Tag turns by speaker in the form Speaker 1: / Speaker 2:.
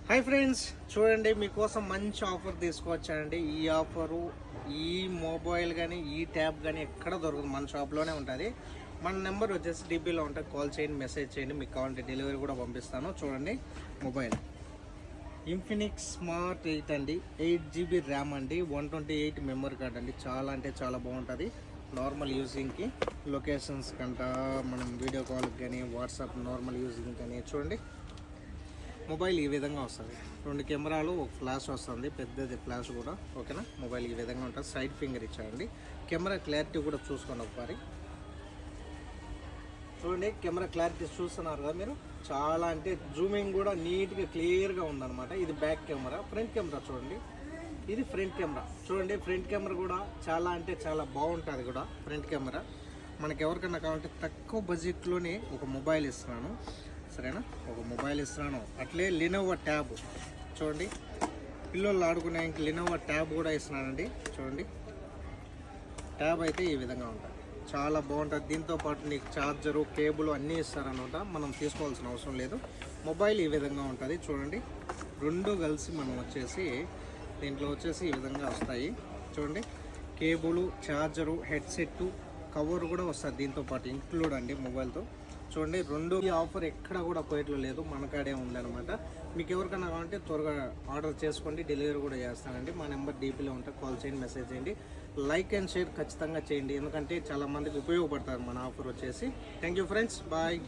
Speaker 1: Hi friends, చూడండి మీకోసం మంచి ఆఫర్ తీసుకొచ్చానండి. ఈ ఆఫరు ఈ మొబైల్ కానీ ఈ ట్యాబ్ కానీ ఎక్కడ దొరకదు, మన షాప్లోనే ఉంటుంది. మన నెంబర్ వచ్చేసి డిపిలో ఉంటుంది. కాల్ చేయండి, మెసేజ్ చేయండి, మీకు కావాలంటే డెలివరీ కూడా పంపిస్తాను. చూడండి మొబైల్ ఇన్ఫినిక్స్ స్మార్ట్ 8 అండి, 8GB ర్యామ్ అండి, 128 మెమరీ కార్డ్ అండి. చాలా అంటే చాలా బాగుంటుంది నార్మల్ యూజింగ్కి, లొకేషన్స్ కంట మనం వీడియో కాల్కి కానీ వాట్సాప్ నార్మల్ యూజింగ్ కానీ. చూడండి మొబైల్ ఈ విధంగా వస్తుంది. 2 కెమెరాలు, ఒక ఫ్లాష్ వస్తుంది, పెద్దది ఫ్లాష్ కూడా. ఓకేనా, మొబైల్ ఈ విధంగా ఉంటుంది. సైడ్ ఫింగర్ ఇచ్చారండి. కెమెరా క్లారిటీ కూడా చూసుకోండి ఒకసారి. చూడండి కెమెరా క్లారిటీ చూస్తున్నారు కదా మీరు, చాలా అంటే జూమింగ్ కూడా నీట్గా క్లియర్గా ఉందన్నమాట. ఇది బ్యాక్ కెమెరా. ఫ్రంట్ కెమెరా చూడండి, ఇది ఫ్రంట్ కెమెరా. చూడండి ఫ్రంట్ కెమెరా కూడా చాలా అంటే చాలా బాగుంటుంది కూడా. ఫ్రంట్ కెమెరా మనకి ఎవరికన్నా కావాలంటే తక్కువ బడ్జెట్లోనే ఒక మొబైల్ ఇస్తున్నాను, సరేనా, ఒక మొబైల్ ఇస్తున్నాను. అట్లే లినోవో ట్యాబ్ చూడండి, పిల్లలు ఆడుకునే లినోవో ట్యాబ్ కూడా ఇస్తున్నానండి. చూడండి ట్యాబ్ అయితే ఈ విధంగా ఉంటుంది, చాలా బాగుంటుంది. దీంతో పాటు నీకు ఛార్జరు, కేబుల్ అన్నీ ఇస్తారనమాట, మనం తీసుకోవాల్సిన అవసరం లేదు. మొబైల్ ఈ విధంగా ఉంటుంది. చూడండి రెండు కలిసి మనం వచ్చేసి దీంట్లో వచ్చేసి ఈ విధంగా వస్తాయి. చూడండి కేబుల్, ఛార్జరు, హెడ్సెట్, కవర్ కూడా వస్తుంది దీంతో పాటు ఇంక్లూడ్ అండి మొబైల్తో. చూడండి రెండు. ఈ ఆఫర్ ఎక్కడ కూడా కోయట్లో లేదు, మన కాడే ఉందన్నమాట. మీకు ఎవరికైనా కావాలంటే త్వరగా ఆర్డర్ చేసుకోండి, డెలివరీ కూడా చేస్తానండి. మా నెంబర్ డీపీలో ఉంటే కాల్ చేయండి, మెసేజ్ చేయండి, లైక్ అండ్ షేర్ ఖచ్చితంగా చేయండి, ఎందుకంటే చాలా మందికి ఉపయోగపడతారు మన ఆఫర్ వచ్చేసి. Thank you friends, bye.